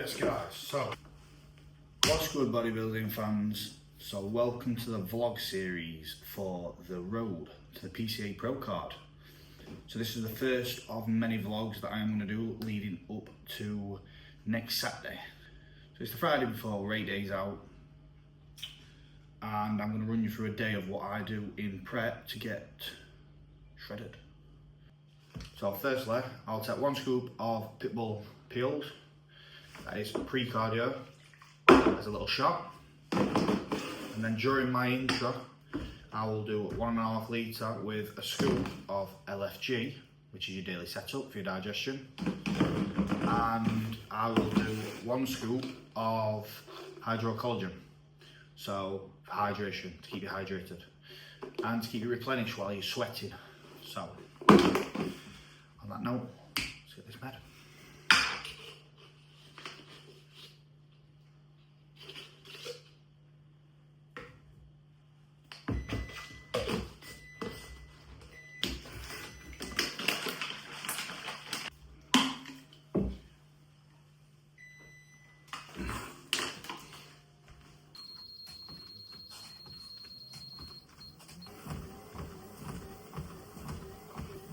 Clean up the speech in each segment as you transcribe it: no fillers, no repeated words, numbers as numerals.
Yes guys, so what's good bodybuilding fans? So welcome to the vlog series for the road to the PCA Pro card. So this is the first of many vlogs that I am going to do leading up to next Saturday. So it's the Friday before, we're 8 days out, and I'm going to run you through a day of what I do in prep to get shredded. So firstly, I'll take 1 scoop of Pitbull peels. That is pre-cardio as a little shot. And then during my intro, I will do 1.5 litre with a scoop of LFG, which is your daily setup for your digestion. And I will do 1 scoop of hydrocollagen. So for hydration, to keep you hydrated. And to keep you replenished while you're sweating. So, on that note, let's get this bed.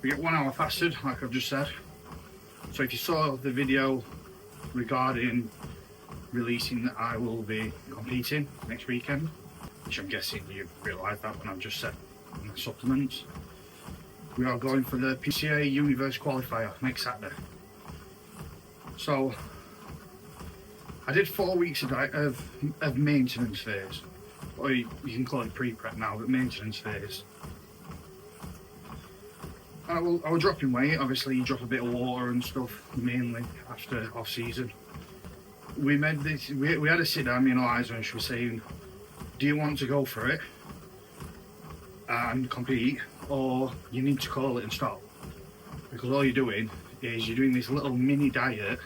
We get 1 hour fasted, like I've just said. So if you saw the video regarding releasing that I will be competing next weekend, which I'm guessing you realised that when I've just said my supplements, we are going for the PCA Universe Qualifier next Saturday. So I did 4 weeks of maintenance phase, or you can call it pre-prep now, but maintenance phase. I will drop in weight. Obviously you drop a bit of water and stuff mainly after off season. We made this, we had a sit down, me and Eliza, and she was saying, do you want to go for it and compete, or you need to call it and stop? Because all you're doing is you're doing this little mini diet.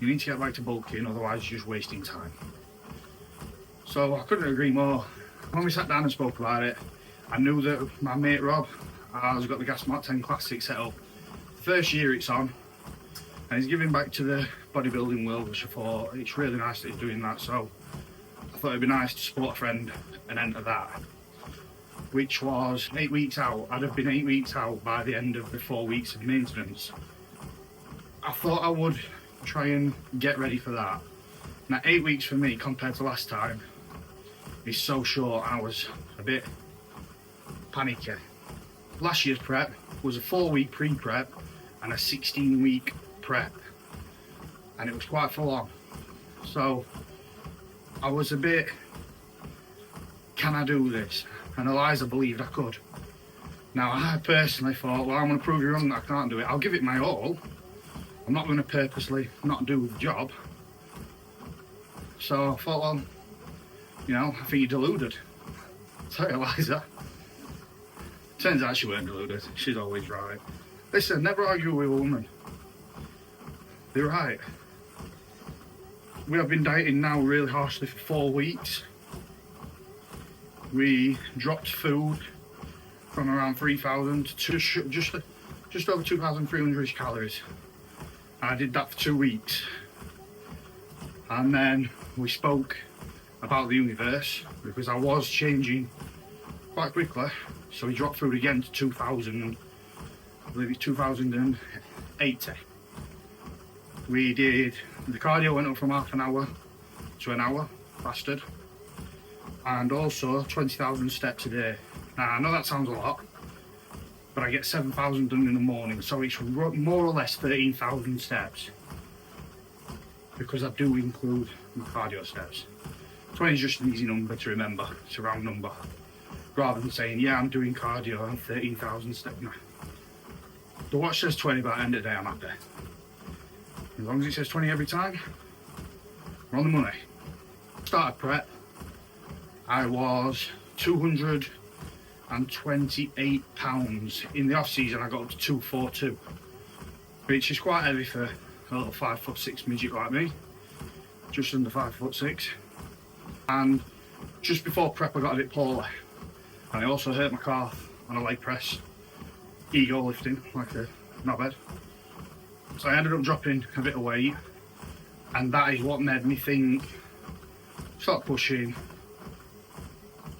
You need to get back to bulking, otherwise you're just wasting time. So I couldn't agree more. When we sat down and spoke about it, I knew that my mate Rob has got the Gas Mark 10 Classic set up. First year it's on, and he's giving back to the bodybuilding world, which I thought it's really nice that he's doing that. So I thought it'd be nice to support a friend and enter that, which was 8 weeks out. I'd have been 8 weeks out by the end of the 4 weeks of maintenance. I thought I would try and get ready for that. Now 8 weeks for me compared to last time is so short, I was a bit panicky. Last year's prep was a 4-week pre-prep and a 16-week prep, and it was quite full on. So I was a bit, can I do this? And Eliza believed I could. Now I personally thought, well, I'm going to prove you wrong that I can't do it. I'll give it my all. I'm not going to purposely not do the job. So I thought, well, you know, I think you're deluded. Sorry, Eliza. Turns out she weren't deluded. She's always right. Listen, never argue with a woman. They're right. We have been dieting now really harshly for 4 weeks. We dropped food from around 3,000 to just over 2,300 calories. I did that for 2 weeks. And then we spoke about the universe, because I was changing quite quickly. So we dropped food again to 2,000, I believe it's 2,080. We did, the cardio went up from half an hour to an hour, fasted. And also 20,000 steps a day. Now I know that sounds a lot, but I get 7,000 done in the morning, so it's more or less 13,000 steps. Because I do include my cardio steps. 20 is just an easy number to remember, it's a round number. Rather than saying, yeah, I'm doing cardio and 13,000 steps. Nah. The watch says 20, but at the end of the day, I'm happy. As long as it says 20 every time, we're on the money. Started prep, I was 228 pounds. In the off season, I got up to 242, which is quite heavy for a little 5'6" midget like me, just under 5'6". And just before prep, I got a bit poorly. And I also hurt my calf on a leg press, ego lifting like a knobhead. So I ended up dropping a bit of weight, And that is what made me think, stop pushing,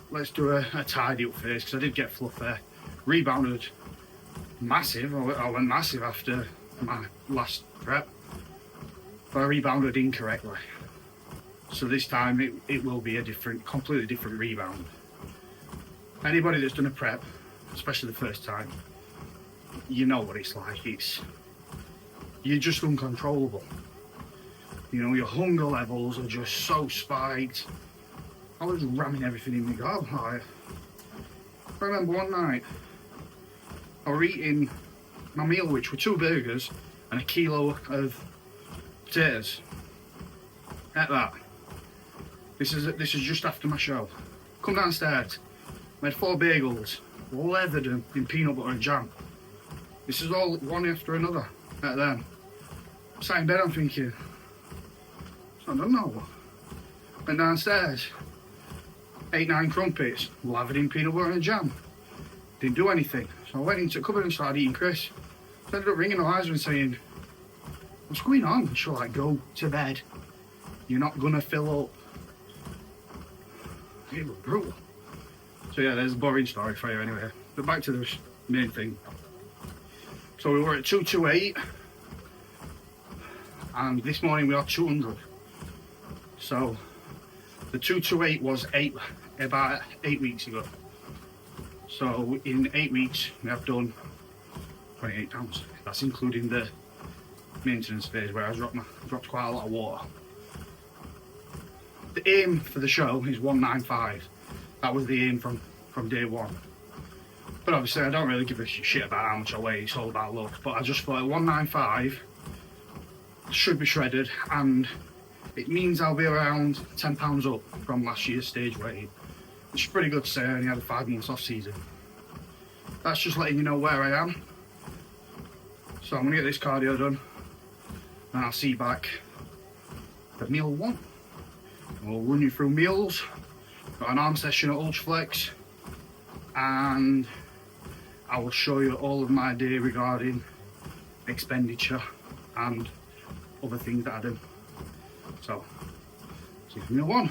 let's do a tidy up phase, because I did get fluffy, rebounded massive, I went massive after my last prep, but I rebounded incorrectly. So this time it will be a completely different rebound. Anybody that's done a prep, especially the first time, you know what it's like. You're just uncontrollable. You know, your hunger levels are just so spiked. I was ramming everything in my gob. I remember one night, I were eating my meal, which were 2 burgers and a kilo of potatoes. At that. This is just after my show. Come downstairs, made 4 bagels, leathered them in peanut butter and jam. This is all one after another. At then, I'm sat in bed, I'm thinking, I don't know. Went downstairs, 8-9 crumpets, lathered in peanut butter and jam. Didn't do anything. So I went into the cupboard and started eating crisps. So I ended up ringing Eliza and saying, what's going on? And she'll like, go to bed. You're not gonna fill up. It was brutal. So yeah, there's a boring story for you anyway. But back to the main thing. So we were at 228, and this morning we are 200. So the 228 was about 8 weeks ago. So in 8 weeks we have done 28 pounds. That's including the maintenance phase where I dropped quite a lot of water. The aim for the show is 195. That was the aim from day one. But obviously I don't really give a shit about how much I weigh, it's all about looks. But I just thought 195 should be shredded, and it means I'll be around 10 pounds up from last year's stage weight. Which is pretty good to say. I only had a 5 months off season. That's just letting you know where I am. So I'm gonna get this cardio done, and I'll see you back at meal 1. We'll run you through meals, got an arm session at Ultraflex, and I will show you all of my day regarding expenditure and other things that I do. So, see you for meal 1.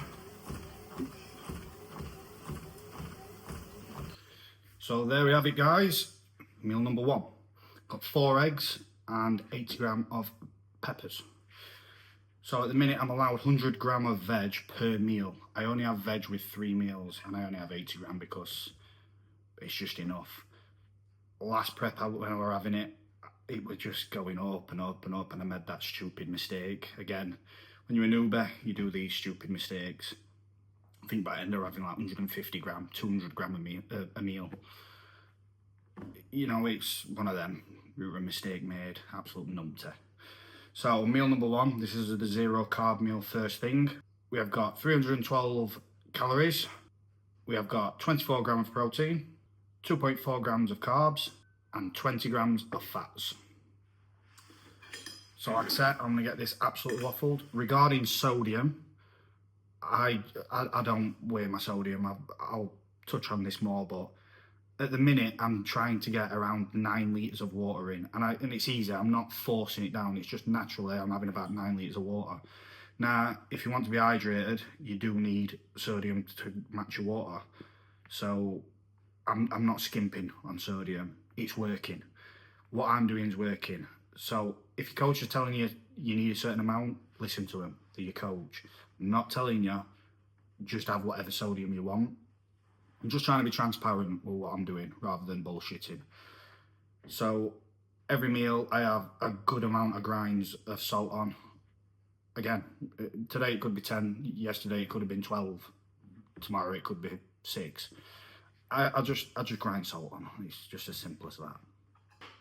So there we have it, guys. Meal number 1. Got 4 eggs and 80 gram of peppers. So at the minute I'm allowed 100 gram of veg per meal. I only have veg with 3 meals, and I only have 80 gram because it's just enough. Last prep when I were having it, it was just going up and up and up, and I made that stupid mistake. Again, when you're a newbie, you do these stupid mistakes. I think by the end of having like 150 gram, 200 gram a meal. You know, it's one of them. A mistake made, absolute numpty. So meal number 1, this is the 0 carb meal first thing. We have got 312 calories. We have got 24 grams of protein, 2.4 grams of carbs, and 20 grams of fats. So like I said, I'm gonna get this absolutely waffled. Regarding sodium, I don't weigh my sodium. I'll touch on this more, but at the minute I'm trying to get around 9 litres of water in, and it's easy. I'm not forcing it down. It's just naturally I'm having about 9 litres of water. Now, if you want to be hydrated, you do need sodium to match your water. So I'm not skimping on sodium. It's working. What I'm doing is working. So if your coach is telling you you need a certain amount, listen to him. They're your coach. I'm not telling you just have whatever sodium you want. I'm just trying to be transparent with what I'm doing rather than bullshitting. So every meal I have a good amount of grinds of salt on. Again, today it could be 10, yesterday it could have been 12, tomorrow it could be 6. I just grind salt on. It's just as simple as that.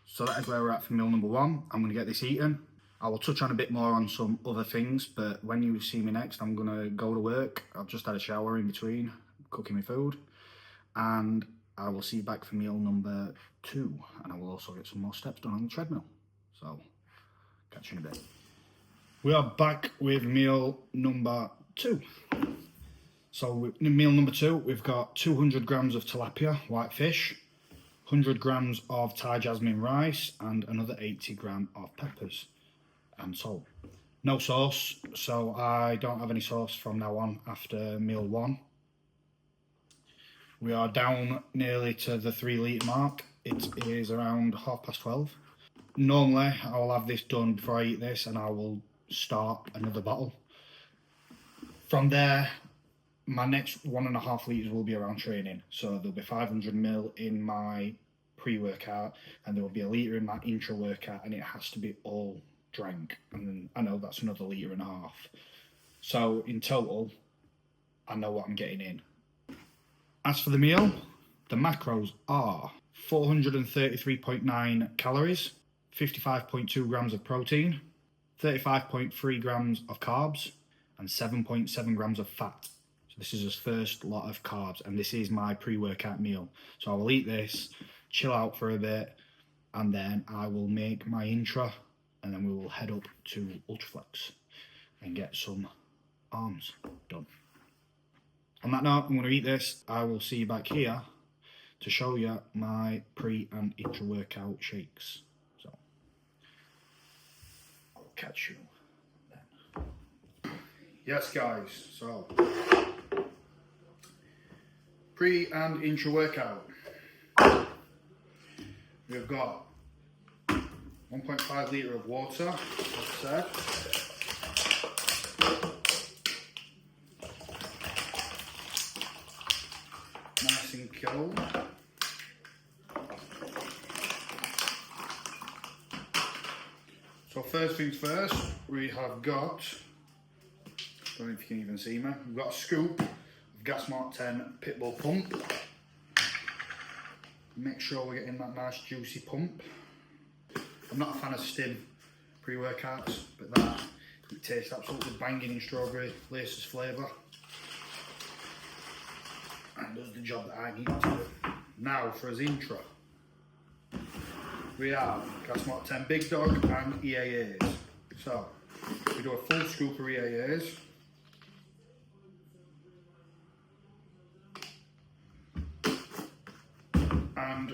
So that is where we're at for meal number 1. I'm going to get this eaten. I will touch on a bit more on some other things, but when you see me next, I'm going to go to work. I've just had a shower in between, cooking my food. And I will see you back for meal number 2, and I will also get some more steps done on the treadmill. So, catch you in a bit. We are back with meal number 2. So, in meal number 2, we've got 200 grams of tilapia, white fish, 100 grams of Thai jasmine rice, and another 80 gram of peppers and salt. No sauce, so I don't have any sauce from now on after meal 1. We are down nearly to the 3 litre mark. It is around 12:30. Normally I will have this done before I eat this, and I will start another bottle. From there, my next 1.5 litres will be around training. So there'll be 500 ml in my pre-workout, and there will be 1 litre in my intra-workout, and it has to be all drank. And then I know that's another 1.5 litres. So in total, I know what I'm getting in. As for the meal, the macros are 433.9 calories, 55.2 grams of protein, 35.3 grams of carbs, and 7.7 grams of fat. So this is his first lot of carbs, and this is my pre-workout meal. So I will eat this, chill out for a bit, and then I will make my intra, and then we will head up to Ultraflex and get some arms done. On that note, I'm going to eat this. I will see you back here to show you my pre and intra workout shakes. So I'll catch you then. Yes guys, so pre and intra workout. We've got 1.5 litre of water, as I said. Nice and cold. So first things first, we have got, don't know if you can even see me, we've got a scoop of Gas Mark 10 Pitbull Pump. Make sure we're getting that nice juicy pump. I'm not a fan of stim pre-workouts, but that, it tastes absolutely banging in strawberry laces flavour. And does the job that I need to do. Now for his intra, we have Gas Mark 10 Big Dog and EAAs. So we do a full scoop of EAAs. And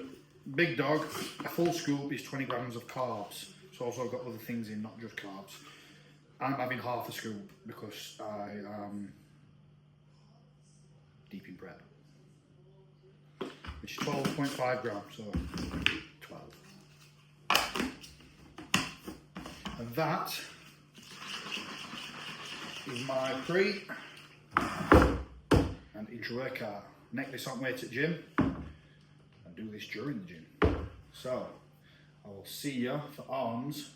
Big Dog, a full scoop is 20 grams of carbs. It's also got other things in, not just carbs. I'm having half a scoop because I am deep in prep. Which is 12.5 grams, so 12. And that is my pre and intra workout. Neck this on weight at gym and do this during the gym. So I will see you for arms.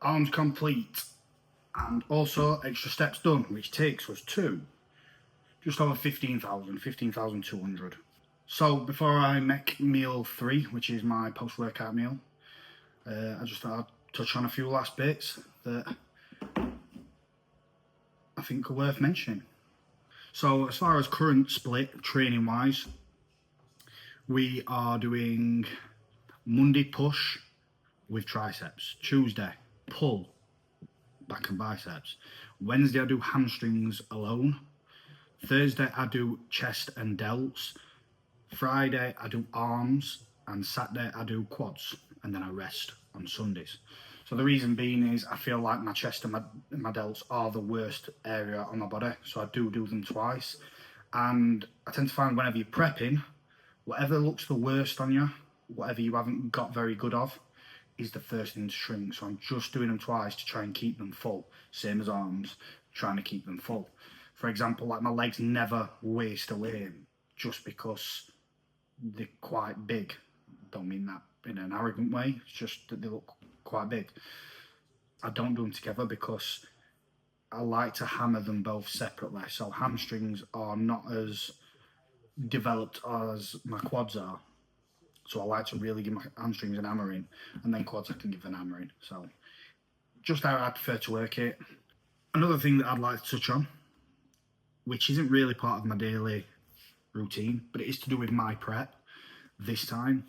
arms complete, and also extra steps done, which takes us to just over 15,200. So before I make meal 3, which is my post-workout meal, I just thought I'd touch on a few last bits that I think are worth mentioning. So as far as current split training wise, we are doing Monday push with triceps, Tuesday pull, back and biceps, Wednesday I do hamstrings alone, Thursday I do chest and delts, Friday I do arms, and Saturday I do quads, and then I rest on Sundays. So the reason being is I feel like my chest and my delts are the worst area on my body, so I do them twice. And I tend to find whenever you're prepping, whatever looks the worst on you, whatever you haven't got very good of, is the first thing to shrink. So I'm just doing them twice to try and keep them full. Same as arms, trying to keep them full. For example, like my legs never waste away just because they're quite big. Don't mean that in an arrogant way, it's just that they look quite big. I don't do them together because I like to hammer them both separately. So hamstrings are not as developed as my quads are. So I like to really give my hamstrings an hammering, and then quads I can give an hammering. So just how I prefer to work it. Another thing that I'd like to touch on, which isn't really part of my daily routine, but it is to do with my prep this time.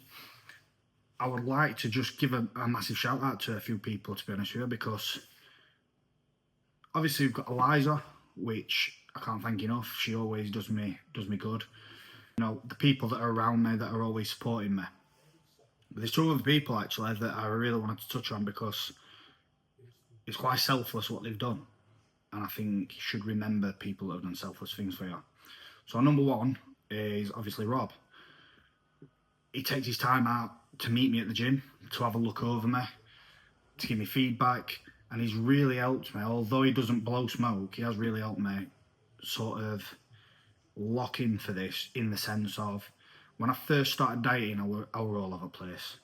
I would like to just give a massive shout out to a few people, to be honest with you, because obviously we've got Eliza, which I can't thank enough. She always does me good. You know, the people that are around me that are always supporting me. But there's two other people actually that I really wanted to touch on because it's quite selfless what they've done. And I think you should remember people that have done selfless things for you. So number one is obviously Rob. He takes his time out to meet me at the gym, to have a look over me, to give me feedback, and he's really helped me. Although he doesn't blow smoke, he has really helped me sort of lock in for this, in the sense of when I first started dieting, I were all over the place.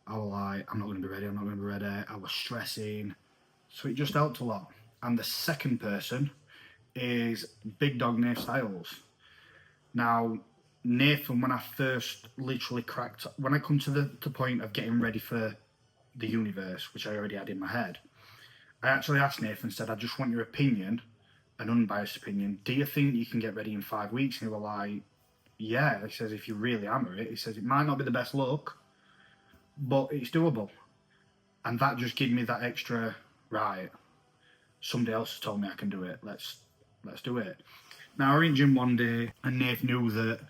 I was like, I'm not going to be ready, I'm not going to be ready. I was stressing, so it just helped a lot. And the second person is Big Dog Nath Styles. Now, Nathan, when I first literally cracked, when I come to the point of getting ready for the universe, which I already had in my head, I actually asked Nathan and said, I just want your opinion, an unbiased opinion. Do you think you can get ready in 5 weeks? And he was like, yeah. He says, if you really hammer it, he says, it might not be the best look, but it's doable. And that just gave me that extra, right, somebody else has told me I can do it. Let's do it. Now, I was in gym one day and Nath knew that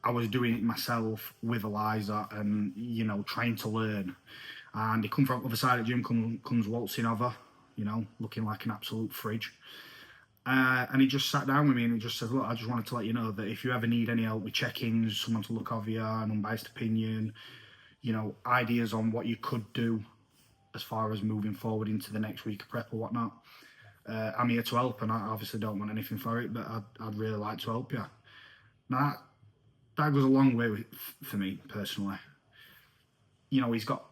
I was doing it myself with Eliza and, you know, trying to learn. And he come from the other side of the gym, comes waltzing over, you know, looking like an absolute fridge. And he just sat down with me and he just said, look, I just wanted to let you know that if you ever need any help with check-ins, someone to look over you, an unbiased opinion, you know, ideas on what you could do as far as moving forward into the next week of prep or whatnot, I'm here to help, and I obviously don't want anything for it, but I'd really like to help you. Now, that goes a long way for me, personally. You know, he's got,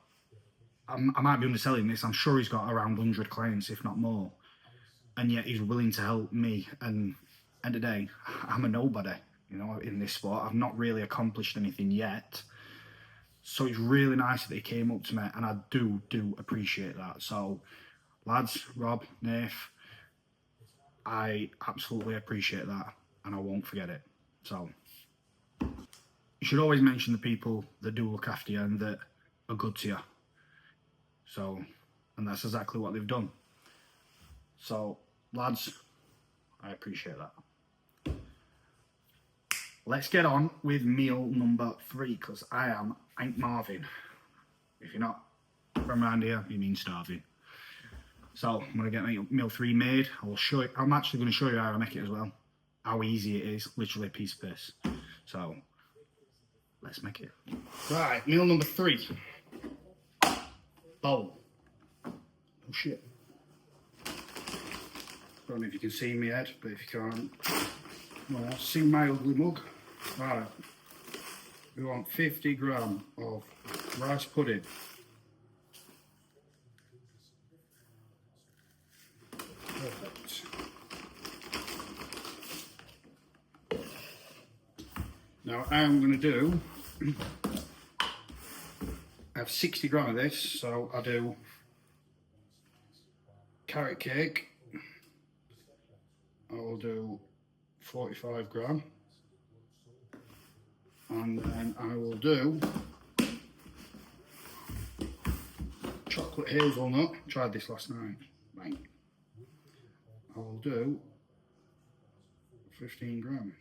I might be underselling this, I'm sure he's got around 100 clients, if not more. And yet he's willing to help me. And at the end of the day, I'm a nobody, you know, in this sport. I've not really accomplished anything yet. So it's really nice that he came up to me, and I do appreciate that. So, lads, Rob, Nath, I absolutely appreciate that, and I won't forget it. So, you should always mention the people that do look after you and that are good to you. So, and that's exactly what they've done. So, lads, I appreciate that. Let's get on with meal number 3, because I ain't Marvin. If you're not from around here, you mean starving. So I'm gonna get meal 3 made. I'm actually gonna show you how I make it as well. How easy it is, literally a piece of piss. So let's make it. Right, meal number 3. Bowl. Oh shit. Don't know if you can see me head, but if you can't, well, see my ugly mug. Right. We want 50 grams of rice pudding. Now I'm going to do, I have 60 gram of this, so I do carrot cake, I will do 45 gram, and then I will do chocolate hazelnut. Tried this last night, right? I will do 15 gram.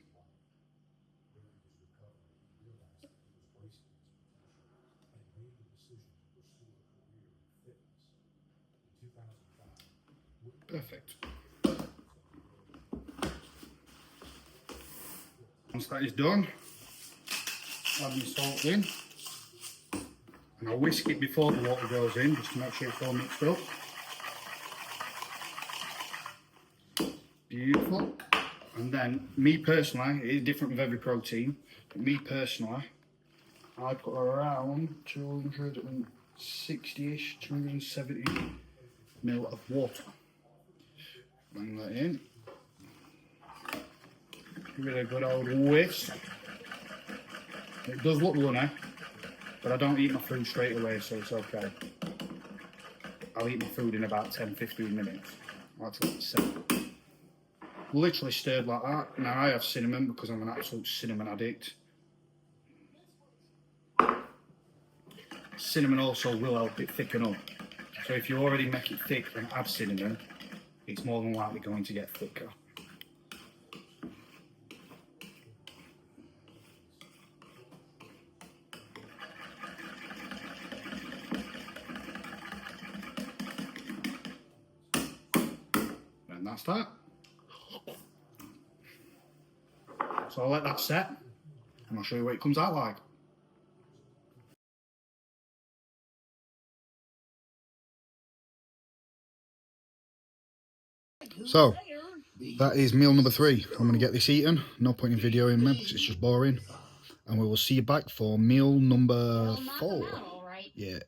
Perfect. Once that is done, add my salt in, and I'll whisk it before the water goes in, just to make sure it's all mixed up. Beautiful. And then, me personally, it is different with every protein, but me personally, I put around 260-ish, 270 ml of water. Bring that in. Give it a good old whisk. It does look runny, but I don't eat my food straight away, so it's okay. I'll eat my food in about 10-15 minutes. That's what it's said. Literally stirred like that. Now I have cinnamon because I'm an absolute cinnamon addict. Cinnamon also will help it thicken up. So if you already make it thick and add cinnamon, it's more than likely going to get thicker. And that's that. So I'll let that set and I'll show you what it comes out like. So that is meal number 3. I'm going to get this eaten. No point in videoing me because it's just boring. And we will see you back for meal number 4. Yeah.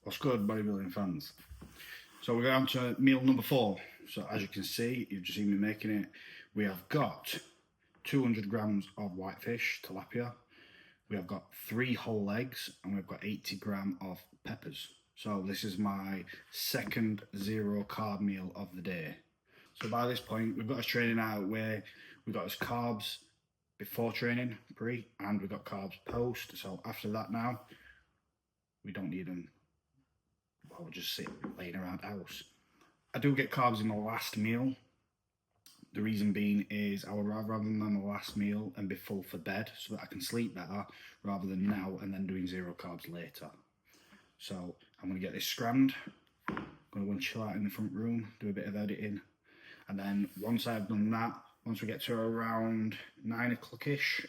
What's good, bodybuilding fans? So we're going to meal number 4. So as you can see, you've just seen me making it. We have got 200 grams of whitefish, tilapia. We have got 3 whole eggs, and we've got 80 gram of peppers. So this is my second 0 carb meal of the day. So by this point, we've got us training out where we've got us carbs before training, pre, and we've got carbs post. So after that now, we don't need them. I'll just sit laying around the house. I do get carbs in the last meal. The reason being is I would rather have them on the last meal and be full for bed so that I can sleep better rather than now and then doing 0 carbs later. So I'm going to get this scrammed. I'm going to go and chill out in the front room, do a bit of editing. And then once I've done that, once we get to around 9 o'clock-ish,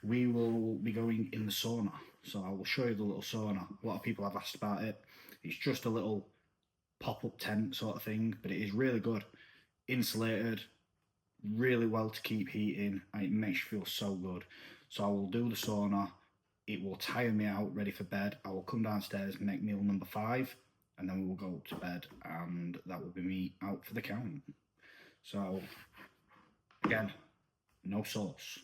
we will be going in the sauna. So I will show you the little sauna. A lot of people have asked about it. It's just a little pop-up tent sort of thing, but it is really good. Insulated, really well to keep heating, and it makes you feel so good. So I will do the sauna. It will tire me out, ready for bed. I will come downstairs, make meal number 5, and then we will go to bed, and that will be me out for the count. So, again, no sauce.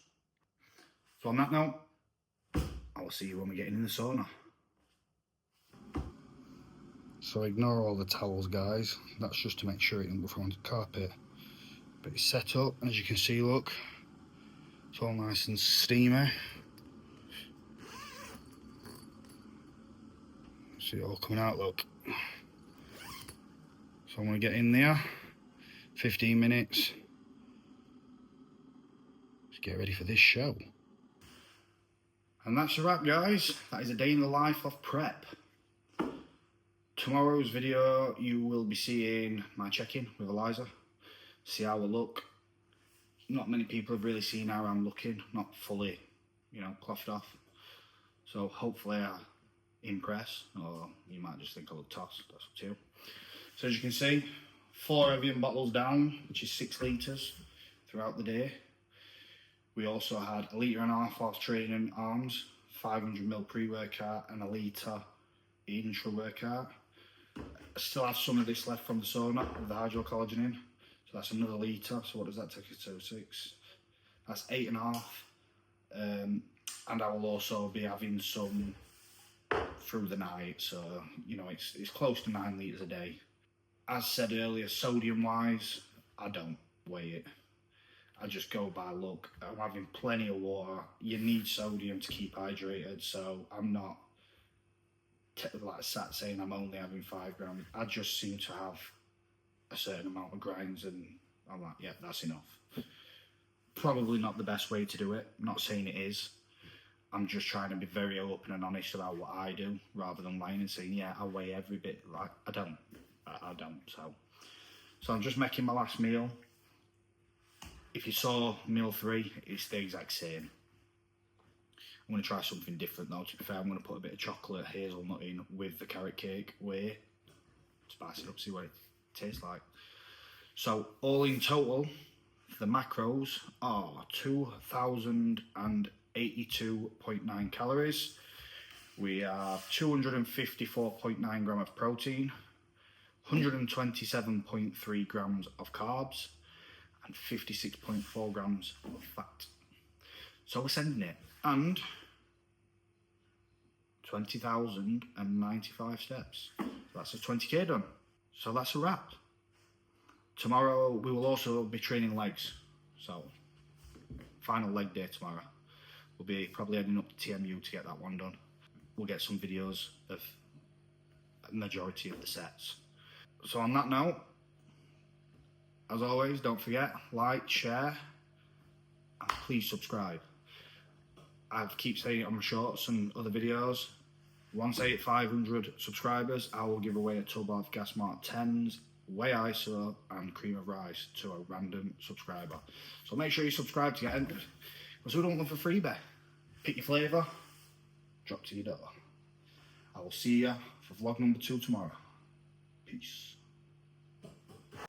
So on that note, I will see you when we get in the sauna. So ignore all the towels, guys. That's just to make sure it doesn't go through onto the carpet. But it's set up, as you can see, look. It's all nice and steamy. See it all coming out, look. So I'm going to get in there. 15 minutes. Let's get ready for this show. And that's a wrap, guys. That is a day in the life of prep. Tomorrow's video, you will be seeing my check-in with Eliza, see how I look. Not many people have really seen how I'm looking, not fully, you know, clothed off. So hopefully I impress, or you might just think I look tossed, that's up to you. So as you can see, 4 Evian bottles down, which is 6 litres throughout the day. We also had 1.5 litres whilst training arms, 500ml pre-workout and 1 litre intra-workout. I still have some of this left from the sauna with the hydrocollagen in, so that's another litre. So what does that take us to? 6. That's 8.5. And I will also be having some through the night, so you know it's close to 9 litres a day. As said earlier, sodium wise, I don't weigh it. I just go by look. I'm having plenty of water. You need sodium to keep hydrated, so I'm not like sat saying I'm only having 5 grams. I just seem to have a certain amount of grinds, and I'm like, yeah, that's enough. Probably not the best way to do it. I'm not saying it is. I'm just trying to be very open and honest about what I do, rather than lying and saying, yeah, I weigh every bit. Like, I don't. So I'm just making my last meal. If you saw meal 3, it's the exact same. I'm going to try something different though. To be fair, I'm going to put a bit of chocolate hazelnut in with the carrot cake whey. Spice it up, see what it tastes like. So all in total, the macros are 2,082.9 calories. We have 254.9 grams of protein, 127.3 grams of carbs, and 56.4 grams of fat. So we're sending it. And 20,095 steps. So that's a 20k done. So that's a wrap. Tomorrow we will also be training legs. So final leg day tomorrow. We'll be probably heading up to TMU to get that one done. We'll get some videos of a majority of the sets. So on that note, as always, don't forget, like, share, and please subscribe. I keep saying it on my shorts and other videos. Once I hit 500 subscribers, I will give away a tub of Gas Mark 10s, whey ISO, and cream of rice to a random subscriber. So make sure you subscribe to get entered. Because we don't look for freebie. Pick your flavour, drop to your door. I will see you for vlog number 2 tomorrow. Peace.